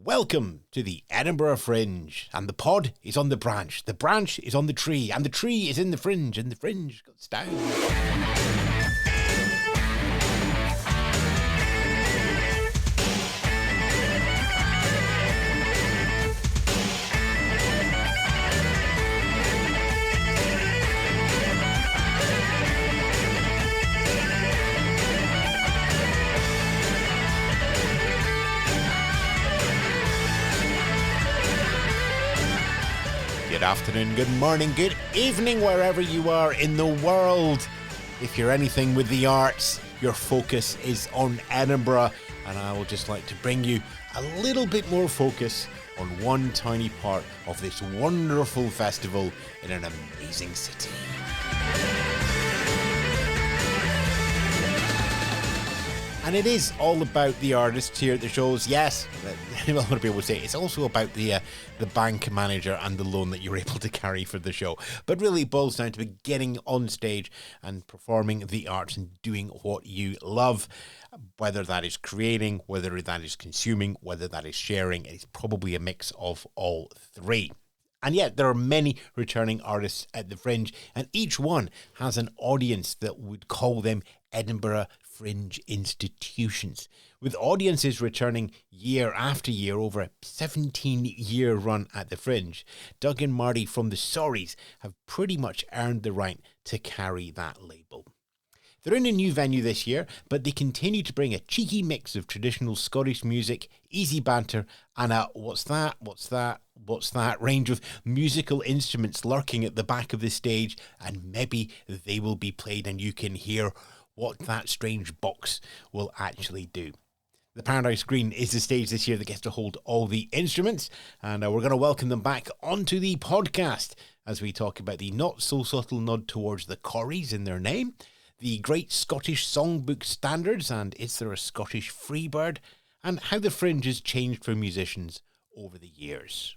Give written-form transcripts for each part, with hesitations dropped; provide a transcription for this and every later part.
Welcome to the Edinburgh Fringe, and the pod is on the branch is on the tree, and the tree is in the fringe, and the fringe goes down. Good afternoon, good morning, good evening, wherever you are in the world. If you're anything with the arts, your focus is on Edinburgh, and I would just like to bring you a little bit more focus on one tiny part of this wonderful festival in an amazing city. And it is all about the artists here at the shows. Yes, a lot of people would say it's also about the bank manager and the loan that you're able to carry for the show. But really it boils down to getting on stage and performing the arts and doing what you love. Whether that is creating, whether that is consuming, whether that is sharing. It's probably a mix of all three. And yet there are many returning artists at the Fringe, and each one has an audience that would call them Edinburgh Fringe institutions, with audiences returning year after year over a 17-year run at the Fringe. Doug and Marty from the Sorries have pretty much earned the right to carry that label. They're in a new venue this year, but they continue to bring a cheeky mix of traditional Scottish music, easy banter, and a what's that range of musical instruments lurking at the back of the stage, and maybe they will be played and you can hear what that strange box will actually do. The Paradise Green is the stage this year that gets to hold all the instruments, and we're going to welcome them back onto the podcast as we talk about the not-so-subtle nod towards the Corries in their name, the Great Scottish Songbook standards, and is there a Scottish Freebird, and how the Fringe has changed for musicians over the years.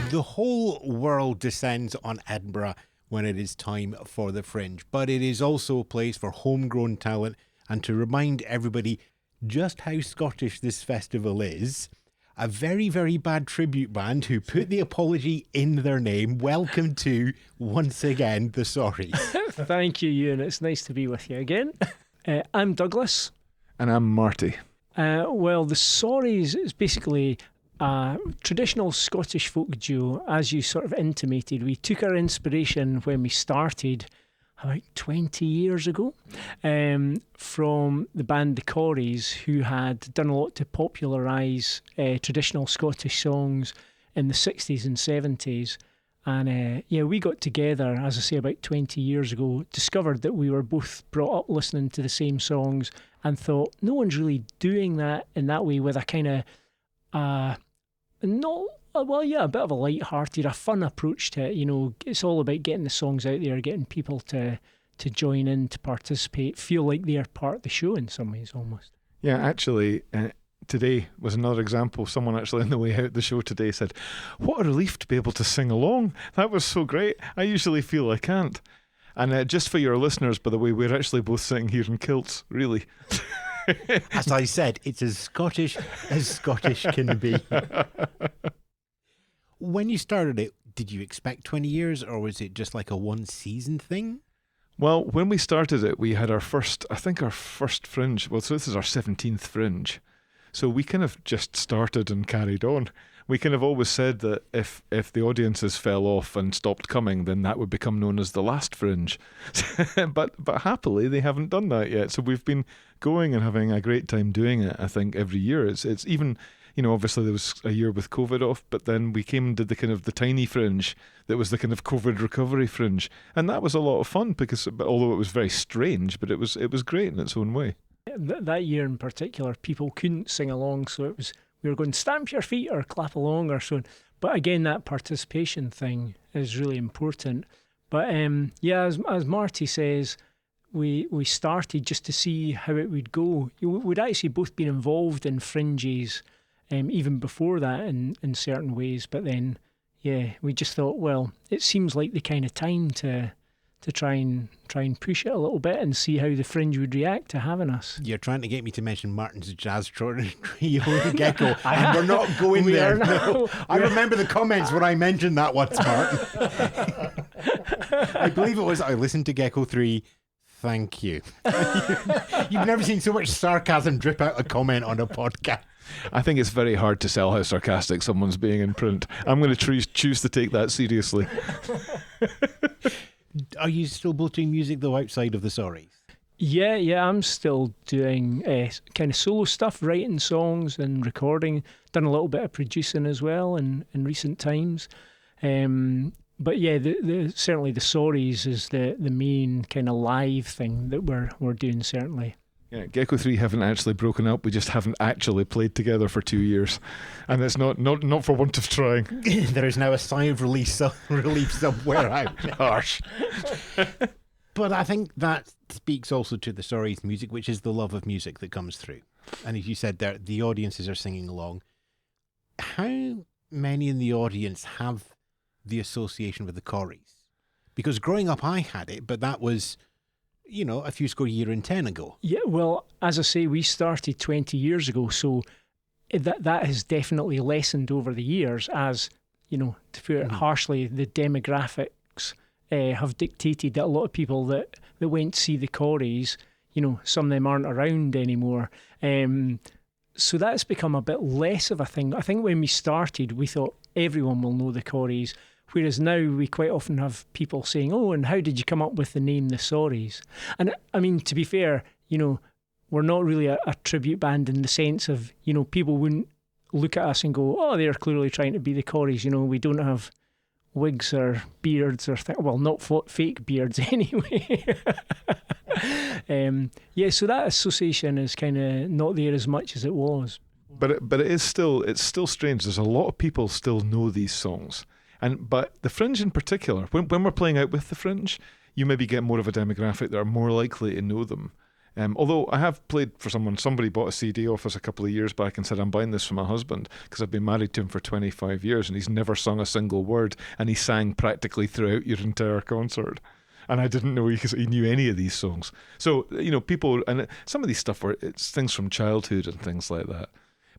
The whole world descends on Edinburgh when it is time for the Fringe, but it is also a place for homegrown talent, and to remind everybody just how Scottish this festival is, a very, very bad tribute band who put the apology in their name. Welcome to, once again, the Sorries. Thank you, Ewan. It's nice to be with you again. I'm Douglas. And I'm Marty. Well, the Sorries is basically a traditional Scottish folk duo. As you sort of intimated, we took our inspiration when we started about 20 years ago from the band the Corries, who had done a lot to popularise traditional Scottish songs in the 60s and 70s. And we got together, as I say, about 20 years ago, discovered that we were both brought up listening to the same songs, and thought no one's really doing that in that way, with a kind of a bit of a light-hearted, a fun approach to it. You know, it's all about getting the songs out there, getting people to join in, to participate, feel like they're part of the show in some ways almost. Yeah, actually, today was another example. Someone actually on the way out the show today said, "What a relief to be able to sing along. That was so great. I usually feel I can't." And just for your listeners, by the way, we're actually both sitting here in kilts, really. As I said, it's as Scottish can be. When you started it, did you expect 20 years, or was it just like a one-season thing? Well, when we started it, we had our first Fringe. Well, so this is our 17th Fringe. So we kind of just started and carried on. We kind of always said that if the audiences fell off and stopped coming, then that would become known as the last Fringe. but happily, they haven't done that yet. So we've been going and having a great time doing it, I think, every year. It's even, you know, obviously there was a year with COVID off, but then we came and did the kind of the tiny Fringe that was the kind of COVID recovery Fringe. And that was a lot of fun, because although it was very strange, but it was great in its own way. That year in particular, people couldn't sing along, so we were going, stamp your feet or clap along or so. But again, that participation thing is really important. But as Marty says, we started just to see how it would go. We'd actually both been involved in fringes even before that in certain ways, but then we just thought, well, it seems like the kind of time to try and push it a little bit and see how the Fringe would react to having us. You're trying to get me to mention Martin's Jazz Trio and Gecko, and we're not going there. No. I remember the comments when I mentioned that once, Martin. I believe it was, I listened to Gecko 3. Thank you. You've never seen so much sarcasm drip out a comment on a podcast. I think it's very hard to sell how sarcastic someone's being in print. I'm going to choose to take that seriously. Are you still both doing music though outside of the Sorries? Yeah, I'm still doing kind of solo stuff, writing songs and recording. Done a little bit of producing as well in recent times. But yeah, certainly the Sorries is the main kind of live thing that we're doing, certainly. Yeah, Gecko 3 haven't actually broken up. We just haven't actually played together for 2 years, and it's not for want of trying. There is now a sigh of relief somewhere out. Harsh. But I think that speaks also to the Sorries music, which is the love of music that comes through. And as you said there, the audiences are singing along. How many in the audience have the association with the Corries? Because growing up I had it, but that was, a few score year and 10 ago. Yeah, well, as I say, we started 20 years ago, so that has definitely lessened over the years as, to put it harshly, the demographics have dictated that a lot of people that went to see the Corries, some of them aren't around anymore. So that's become a bit less of a thing. I think when we started, we thought everyone will know the Corries, whereas now we quite often have people saying, oh, and how did you come up with the name the Sorries? And I mean, to be fair, we're not really a tribute band in the sense of, people wouldn't look at us and go, oh, they're clearly trying to be the Corries. We don't have wigs or beards or well, not fake beards anyway. So that association is kind of not there as much as it was. But it's still strange. There's a lot of people still know these songs, but the Fringe in particular, when we're playing out with the Fringe, you maybe get more of a demographic that are more likely to know them. Although I have played for somebody bought a CD off us a couple of years back and said, I'm buying this for my husband because I've been married to him for 25 years and he's never sung a single word, and he sang practically throughout your entire concert. And I didn't know he knew any of these songs. So, people, and some of these stuff it's things from childhood and things like that.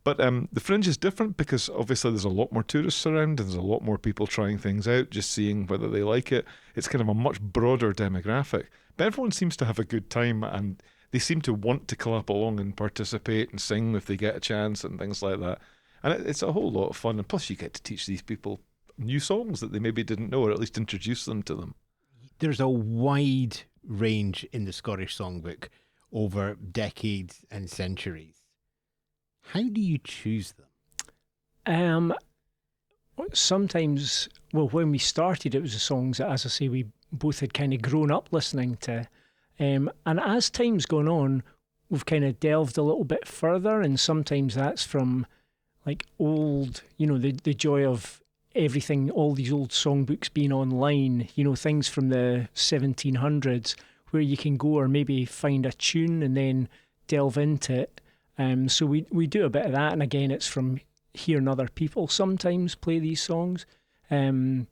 But the Fringe is different because obviously there's a lot more tourists around and there's a lot more people trying things out, just seeing whether they like it. It's kind of a much broader demographic. But everyone seems to have a good time and they seem to want to clap along and participate and sing if they get a chance and things like that. And it's a whole lot of fun. And plus you get to teach these people new songs that they maybe didn't know, or at least introduce them to them. There's a wide range in the Scottish Songbook over decades and centuries. How do you choose them? Sometimes, when we started, it was the songs that, as I say, we both had kind of grown up listening to. And as time's gone on, we've kind of delved a little bit further, and sometimes that's from like old, the joy of everything, all these old songbooks being online, things from the 1700s where you can go or maybe find a tune and then delve into it. So we do a bit of that, and again, it's from hearing other people sometimes play these songs. But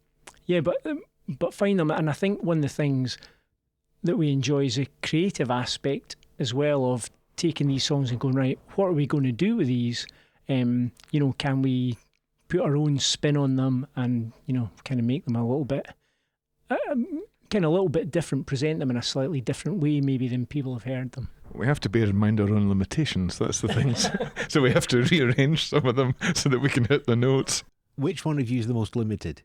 find them, and I think one of the things that we enjoy is a creative aspect as well of taking these songs and going, right, what are we going to do with these? Can we put our own spin on them and, kind of make them a little bit, different, present them in a slightly different way maybe than people have heard them. We have to bear in mind our own limitations, that's the thing. So we have to rearrange some of them so that we can hit the notes. Which one of you is the most limited?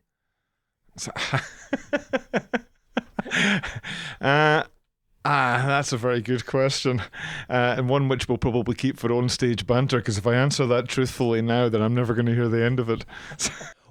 That's a very good question, and one which we'll probably keep for on-stage banter, because if I answer that truthfully now, then I'm never going to hear the end of it.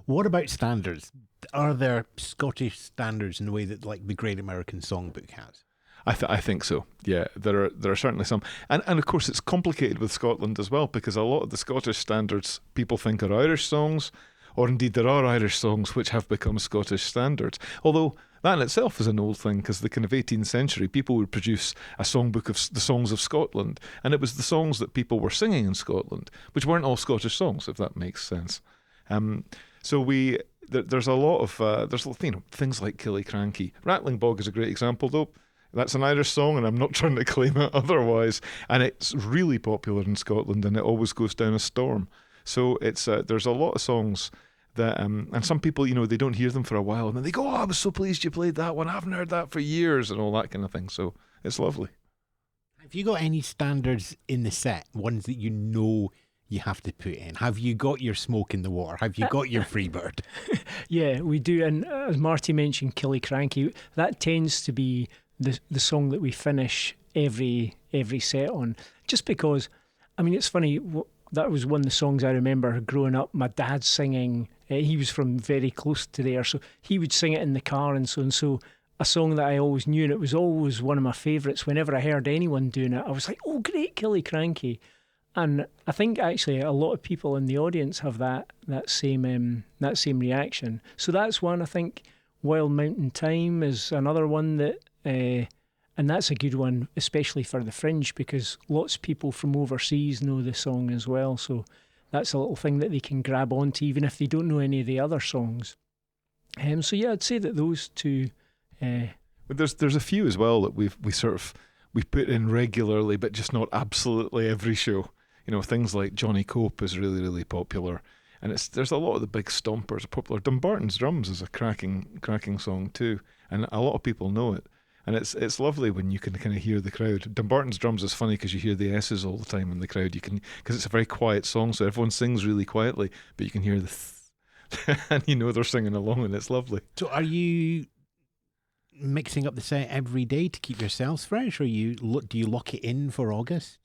What about standards? Are there Scottish standards in the way that like the Great American Songbook has? I think so. Yeah, there are certainly some, and of course it's complicated with Scotland as well, because a lot of the Scottish standards people think are Irish songs, or indeed there are Irish songs which have become Scottish standards. Although that in itself is an old thing, because the kind of 18th century people would produce a songbook of the songs of Scotland, and it was the songs that people were singing in Scotland, which weren't all Scottish songs, if that makes sense. So there's a lot of things like Killiecrankie. Rattling Bog is a great example, though. That's an Irish song, and I'm not trying to claim it otherwise. And it's really popular in Scotland, and it always goes down a storm. So it's there's a lot of songs that, and some people, they don't hear them for a while, and then they go, "Oh, I was so pleased you played that one. I haven't heard that for years," and all that kind of thing. So it's lovely. Have you got any standards in the set, ones that you have to put in? Have you got your Smoke in the Water? Have you got your Freebird? Yeah, we do. And as Marty mentioned, Killiecrankie, that tends to be the song that we finish every set on, just because, I mean, it's funny, that was one of the songs I remember growing up, my dad singing. He was from very close to there, so he would sing it in the car and so a song that I always knew, and it was always one of my favourites. Whenever I heard anyone doing it, I was like, oh great, Killiecrankie. And I think actually a lot of people in the audience have that same reaction. So that's one. I think Wild Mountain Thyme is another one that, and that's a good one, especially for the Fringe, because lots of people from overseas know the song as well. So that's a little thing that they can grab onto, even if they don't know any of the other songs. So yeah, I'd say that those two. But there's a few as well that we put in regularly, but just not absolutely every show. Things like Johnny Cope is really, really popular, and there's a lot of the big stompers are popular. Dumbarton's Drums is a cracking song too, and a lot of people know it. And it's lovely when you can kind of hear the crowd. Dumbarton's Drums is funny because you hear the S's all the time in the crowd. Because it's a very quiet song, so everyone sings really quietly, but you can hear and they're singing along, and it's lovely. So are you mixing up the set every day to keep yourselves fresh, or do you lock it in for August?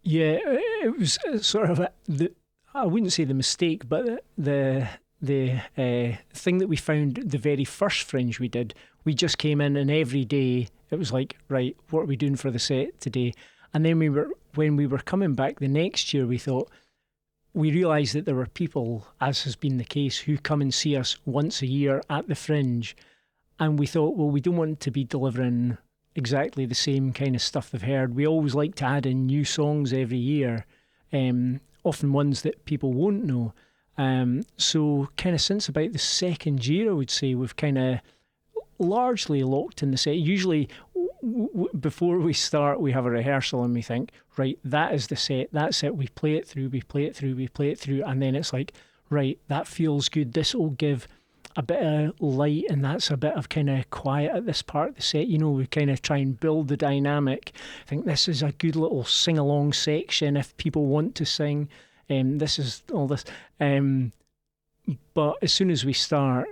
Yeah, it was sort of I wouldn't say the mistake, but the thing that we found the very first Fringe we did, we just came in and every day it was like, right, what are we doing for the set today? And then when we were coming back the next year, we realised that there were people, as has been the case, who come and see us once a year at the Fringe, and we thought, well, we don't want to be delivering exactly the same kind of stuff they've heard. We always like to add in new songs every year, often ones that people won't know. So kind of since about the second year, I would say, we've kind of largely locked in the set. Usually before we start, we have a rehearsal and we think, right, that is the set, that's it, we play it through, and then it's like, right, that feels good, this will give a bit of light and that's a bit of kind of quiet at this part of the set. We kind of try and build the dynamic. I think this is a good little sing-along section if people want to sing. This is all this. But as soon as we start,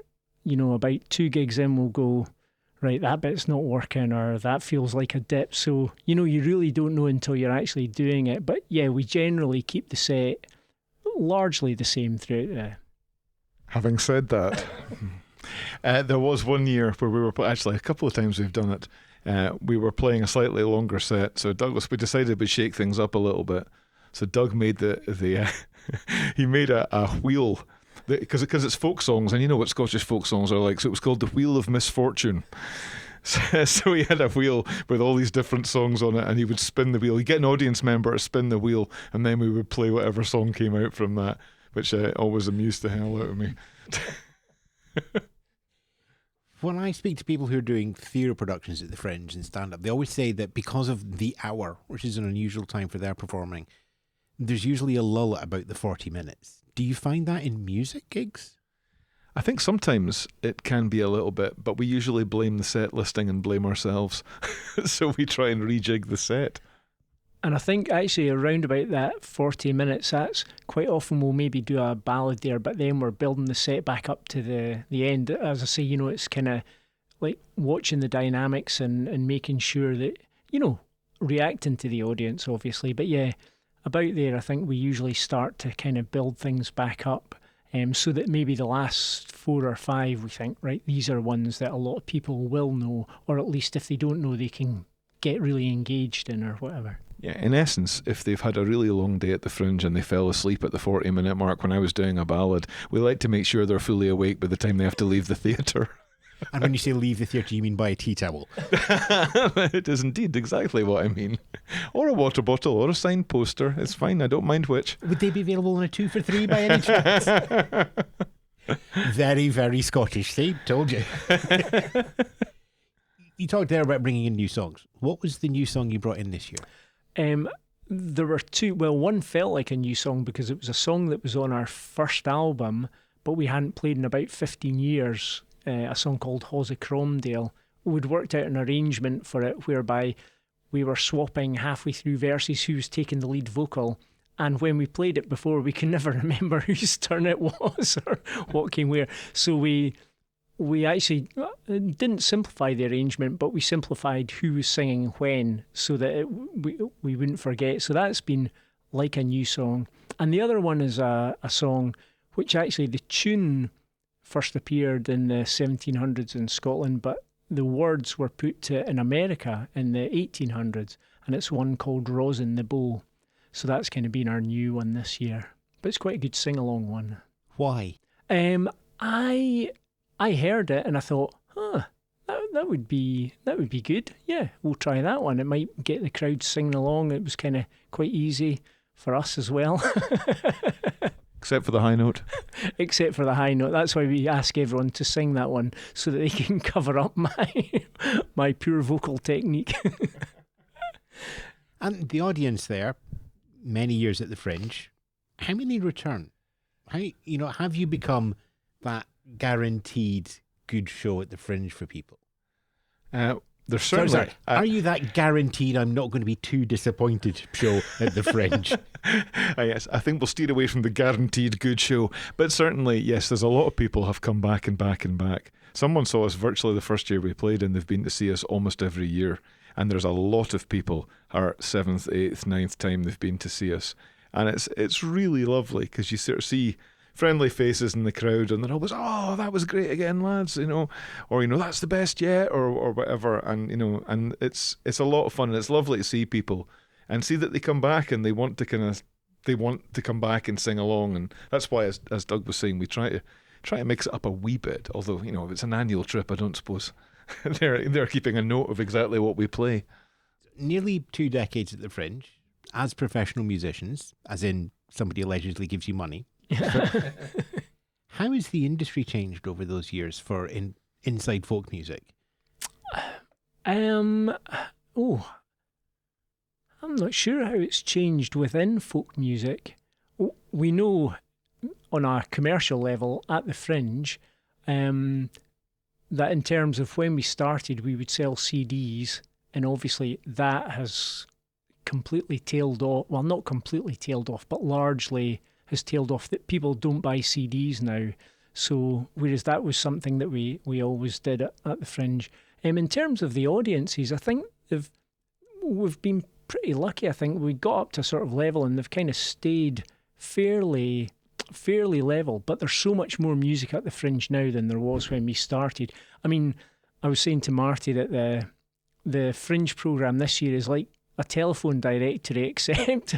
about 2 gigs in, we'll go, right, that bit's not working, or that feels like a dip. So, you really don't know until you're actually doing it. But yeah, we generally keep the set largely the same throughout the... Having said that, there was one year where we were, actually a couple of times we've done it, we were playing a slightly longer set. So we decided we'd shake things up a little bit. So Doug made he made a wheel, because it's folk songs, and you know what Scottish folk songs are like. So it was called the Wheel of Misfortune. So he had a wheel with all these different songs on it, and he would spin the wheel. He'd get an audience member to spin the wheel, and then we would play whatever song came out from that, which always amused the hell out of me. When I speak to people who are doing theatre productions at the Fringe and stand-up, they always say that because of the hour, which is an unusual time for their performing, there's usually a lull at about the 40 minutes. Do you find that in music gigs? I think sometimes it can be a little bit, but we usually blame the set listing and blame ourselves. So we try and rejig the set. And I think actually around about that 40 minutes, that's quite often we'll maybe do a ballad there, but then we're building the set back up to the end. As I say, it's kind of like watching the dynamics and making sure that, reacting to the audience, obviously. But yeah, about there, I think we usually start to kind of build things back up, so that maybe the last 4 or 5, we think, right, these are ones that a lot of people will know, or at least if they don't know, they can get really engaged in or whatever. Yeah, in essence, if they've had a really long day at the Fringe and they fell asleep at the 40-minute mark when I was doing a ballad, we like to make sure they're fully awake by the time they have to leave the theatre. And when you say leave the theatre, you mean buy a tea towel? It is indeed exactly what I mean. Or a water bottle, or a signed poster. It's fine, I don't mind which. Would they be available on a 2 for 3 by any chance? Very, very Scottish. See, told you. You talked there about bringing in new songs. What was the new song you brought in this year? There were two. Well, one felt like a new song because it was a song that was on our first album, but we hadn't played in about 15 years. A song called Hawes o' Cromdale. We'd worked out an arrangement for it whereby we were swapping halfway through verses who was taking the lead vocal. And when we played it before, we could never remember whose turn it was or what came where. So we actually didn't simplify the arrangement, but we simplified who was singing when so that we wouldn't forget. So that's been like a new song. And the other one is a song which actually the tune first appeared in the 1700s in Scotland, but the words were put to in America in the 1800s, and it's one called Rosin the Bow. So that's kind of been our new one this year. But it's quite a good sing-along one. Why? I heard it and I thought, that would be good. Yeah, we'll try that one. It might get the crowd singing along. It was kind of quite easy for us as well. Except for the high note. Except for the high note. That's why we ask everyone to sing that one so that they can cover up my poor vocal technique. And the audience there, many years at the Fringe, how many return? Have you become that guaranteed good show at the Fringe for people? There's certainly. Sorry. Are you that guaranteed I'm not going to be too disappointed show at the Fringe? Yes, I think we'll steer away from the guaranteed good show. But certainly, yes, there's a lot of people have come back and back and back. Someone saw us virtually the first year we played, and they've been to see us almost every year. And there's a lot of people, our 7th, 8th, 9th time they've been to see us. And it's really lovely because you sort of see friendly faces in the crowd, and they're always, oh, that was great again, lads, or that's the best yet, or whatever, and and it's a lot of fun, and it's lovely to see people and see that they come back and they want to come back and sing along, and that's why, as Doug was saying, we try to mix it up a wee bit. Although if it's an annual trip, I don't suppose they're keeping a note of exactly what we play. Nearly 2 decades at the Fringe as professional musicians, as in somebody allegedly gives you money. How has the industry changed over those years for inside folk music? I'm not sure how it's changed within folk music. We know on a commercial level at the Fringe that in terms of when we started, we would sell CDs, and obviously that has completely tailed off. Well, not completely tailed off, but largely has tailed off, that people don't buy CDs now. So whereas that was something that we always did at the Fringe. In terms of the audiences, I think we've been pretty lucky. I think we got up to a sort of level and they've kind of stayed fairly level, but there's so much more music at the Fringe now than there was when we started. I mean, I was saying to Marty that the Fringe programme this year is like a telephone directory, except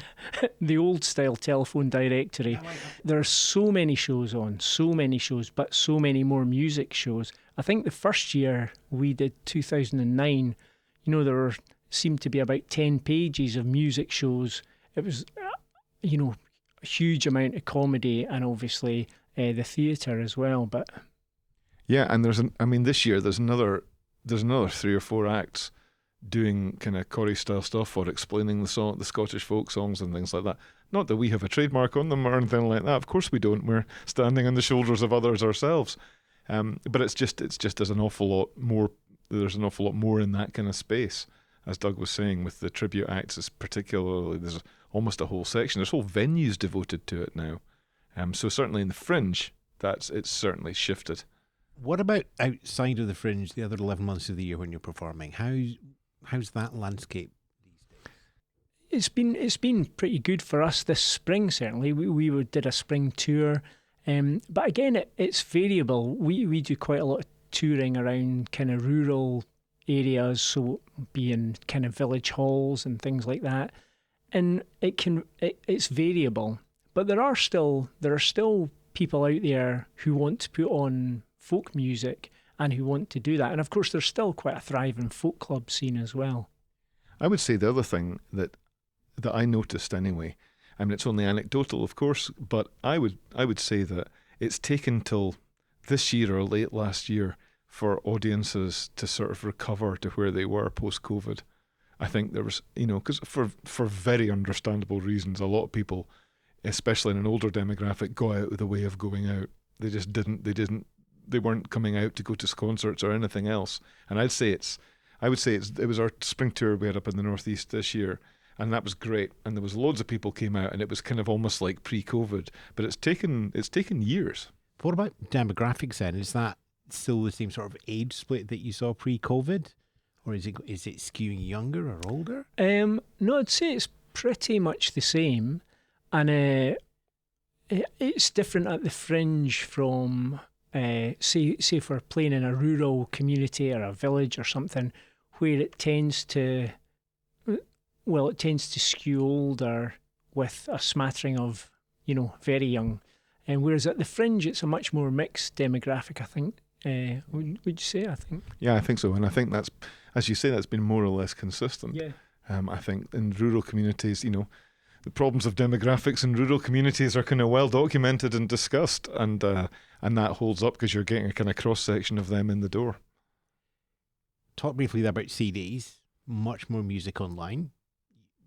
the old style telephone directory. There are so many shows on, but so many more music shows. I think the first year we did 2009, there seemed to be about 10 pages of music shows. It was, a huge amount of comedy and obviously the theatre as well. But yeah, and this year there's another 3 or 4 acts doing kind of Corries style stuff or explaining the Scottish folk songs and things like that. Not that we have a trademark on them or anything like that. Of course we don't. We're standing on the shoulders of others ourselves. But it's just there's an awful lot more. There's an awful lot more in that kind of space, as Doug was saying, with the tribute acts. Particularly, there's almost a whole section. There's whole venues devoted to it now. So certainly in the Fringe, it's certainly shifted. What about outside of the Fringe, the other 11 months of the year when you're performing? How's that landscape these days? It's been pretty good for us this spring, certainly. We did a spring tour, but again, it's variable. We do quite a lot of touring around kind of rural areas, so being kind of village halls and things like that. And it's variable, but there are still people out there who want to put on folk music and who want to do that. And of course, there's still quite a thriving folk club scene as well. I would say the other thing that I noticed anyway, I mean, it's only anecdotal, of course, but I would say that it's taken till this year or late last year for audiences to sort of recover to where they were post-COVID. I think there was, because for very understandable reasons, a lot of people, especially in an older demographic, go out of the way of going out. They just didn't. They weren't coming out to go to concerts or anything else. And I would say it was our spring tour we had up in the Northeast this year, and that was great. And there was loads of people came out, and it was kind of almost like pre-COVID. But it's taken years. What about demographics then? Is that still the same sort of age split that you saw pre-COVID? Or is it skewing younger or older? No, I'd say it's pretty much the same. And it's different at the Fringe from, say if we're playing in a rural community or a village or something, where it tends to skew older with a smattering of, very young. And whereas at the Fringe, it's a much more mixed demographic, I think. Would you say, I think? Yeah, I think so. And I think that's, as you say, that's been more or less consistent. Yeah. I think in rural communities, the problems of demographics in rural communities are kind of well documented and discussed, and that holds up because you're getting a kind of cross-section of them in the door. Talk briefly there about CDs, much more music online.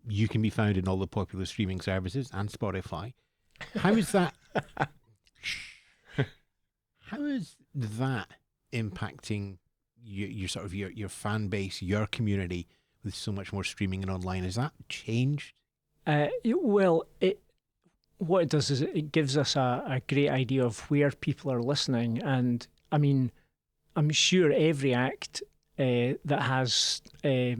You can be found in all the popular streaming services and Spotify. How is that? How is that impacting your sort of your fan base, your community, with so much more streaming and online? Has that changed? What it does is it gives us a great idea of where people are listening, and I mean, I'm sure every act that has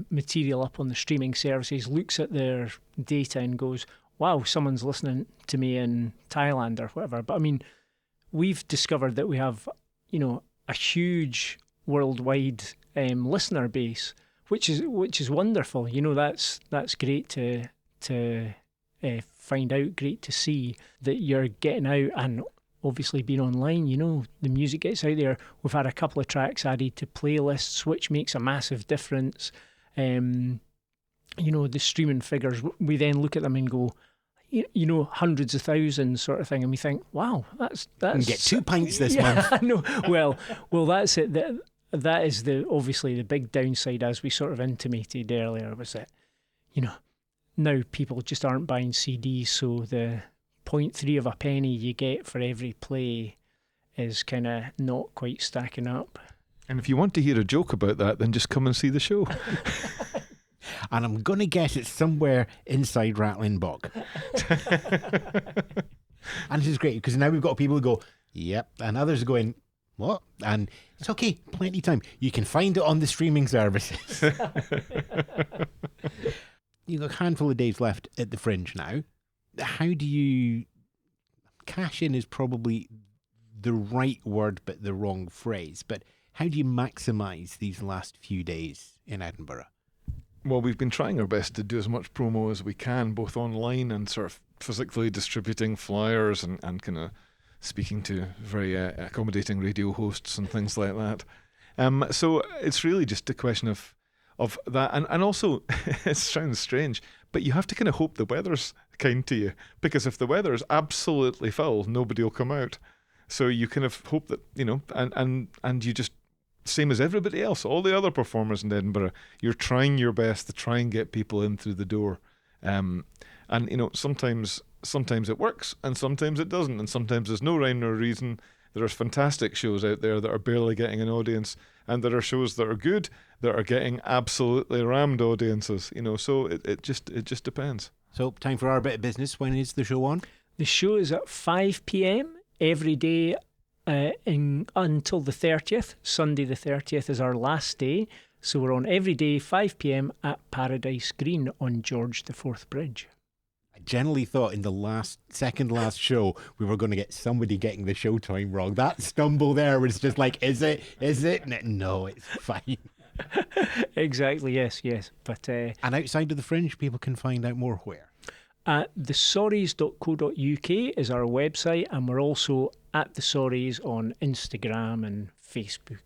material up on the streaming services looks at their data and goes, wow, someone's listening to me in Thailand or whatever. But I mean, we've discovered that we have, a huge worldwide listener base, which is wonderful. That's great to find out, great to see that you're getting out, and obviously being online, the music gets out there. We've had a couple of tracks added to playlists, which makes a massive difference. The streaming figures, we then look at them and go, hundreds of thousands sort of thing, and we think, wow, that's and get 2 pints this month. I know. Well, that's it. That is obviously the big downside, as we sort of intimated earlier, was that now people just aren't buying CDs, so the 0.3 of a penny you get for every play is kind of not quite stacking up. And if you want to hear a joke about that, then just come and see the show. And I'm going to guess it's somewhere inside Rattling Bog. And this is great, because now we've got people who go, yep, and others are going, what? And it's okay, plenty of time. You can find it on the streaming services. You've got a handful of days left at the Fringe now. How do you... Cash in is probably the right word, but the wrong phrase. But how do you maximise these last few days in Edinburgh? Well, we've been trying our best to do as much promo as we can, both online and sort of physically distributing flyers and kind of speaking to very accommodating radio hosts and things like that. So it's really just a question of that. And also, it sounds strange, but you have to kind of hope the weather's kind to you, because if the weather is absolutely foul, nobody will come out. So you kind of hope that, and you just, same as everybody else, all the other performers in Edinburgh, you're trying your best to try and get people in through the door. And sometimes it works and sometimes it doesn't, and sometimes there's no rhyme nor reason. There are fantastic shows out there that are barely getting an audience, and there are shows that are good that are getting absolutely rammed audiences. So it just depends. So, time for our bit of business. When is the show on? The show is at 5 p.m. every day until the 30th. Sunday the 30th is our last day. So we're on every day, 5 p.m. at Paradise Green on George IV Bridge. I generally thought in the second last show we were going to get somebody getting the showtime wrong. That stumble there was just like, is it? No, it's fine. Exactly, yes. But and outside of the Fringe, people can find out more where? The Sorries.co.uk is our website, and we're also at the Sorries on Instagram and Facebook.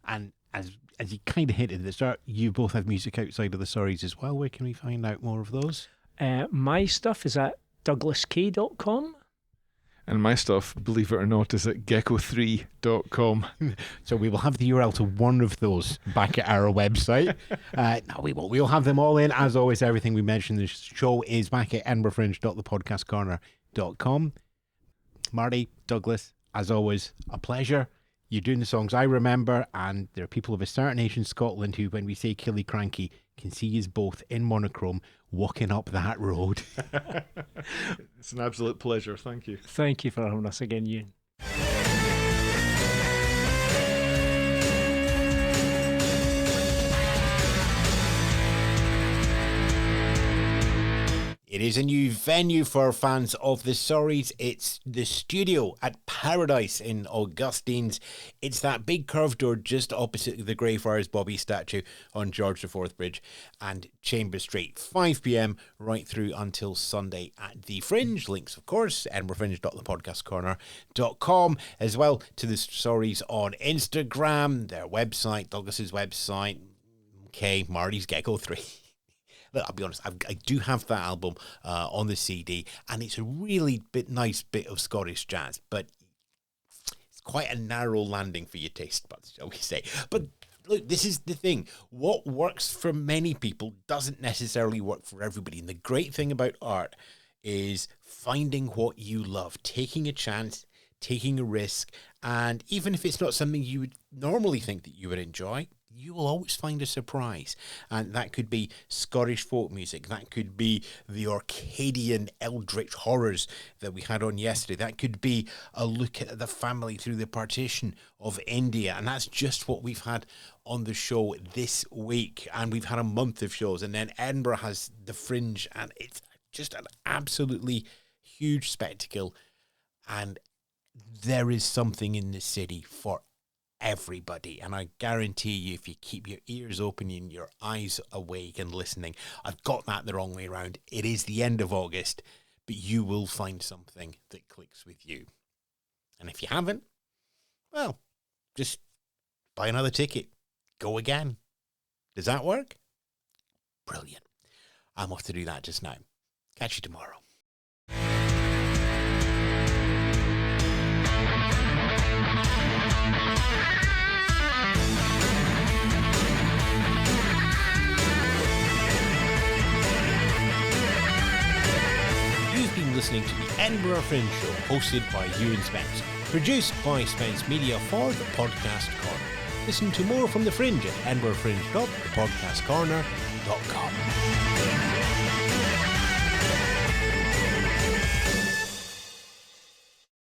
And as you kind of hinted at the start, you both have music outside of the Sorries as well. Where can we find out more of those? My stuff is at douglask.com. And my stuff, believe it or not, is at gecko3.com. So we will have the URL to one of those back at our website. No, we won't. We'll have them all in. As always, everything we mentioned in the show is back at edinburghfringe.thepodcastcorner.com. Marty, Douglas, as always, a pleasure. You're doing the songs I remember, and there are people of a certain age in Scotland who, when we say Killiecrankie, can see us both in monochrome walking up that road. It's an absolute pleasure. Thank you. Thank you for having us again, Ewan. It is a new venue for fans of the Sorries. It's the studio at Paradise in Augustine's. It's that big curved door just opposite the Greyfriars Bobby statue on George IV Bridge and Chambers Street. 5 p.m. right through until Sunday at the Fringe. Links, of course, edinburghfringe.thepodcastcorner.com, as well to the Sorries on Instagram, their website, Douglas's website, Marty's Gecko 3. Look, I'll be honest, I do have that album on the CD, and it's a really nice bit of Scottish jazz, but it's quite a narrow landing for your taste buds, shall we say. But look, this is the thing. What works for many people doesn't necessarily work for everybody. And the great thing about art is finding what you love, taking a chance, taking a risk, and even if it's not something you would normally think that you would enjoy, you will always find a surprise. And that could be Scottish folk music. That could be the Orcadian eldritch horrors that we had on yesterday. That could be a look at the family through the partition of India. And that's just what we've had on the show this week. And we've had a month of shows. And then Edinburgh has the Fringe. And it's just an absolutely huge spectacle. And there is something in the city for everybody, and I guarantee you, if you keep your ears open and your eyes awake and listening, I've got that the wrong way around. It is the end of August, but you will find something that clicks with you. And if you haven't, well, just buy another ticket. Go again. Does that work? Brilliant. I'm off to do that just now. Catch you tomorrow. Listening to the Edinburgh Fringe Show, hosted by Ewan Spence, produced by Spence Media for the Podcast Corner. Listen to more from the Fringe at edinburghfringe.thepodcastcorner.com.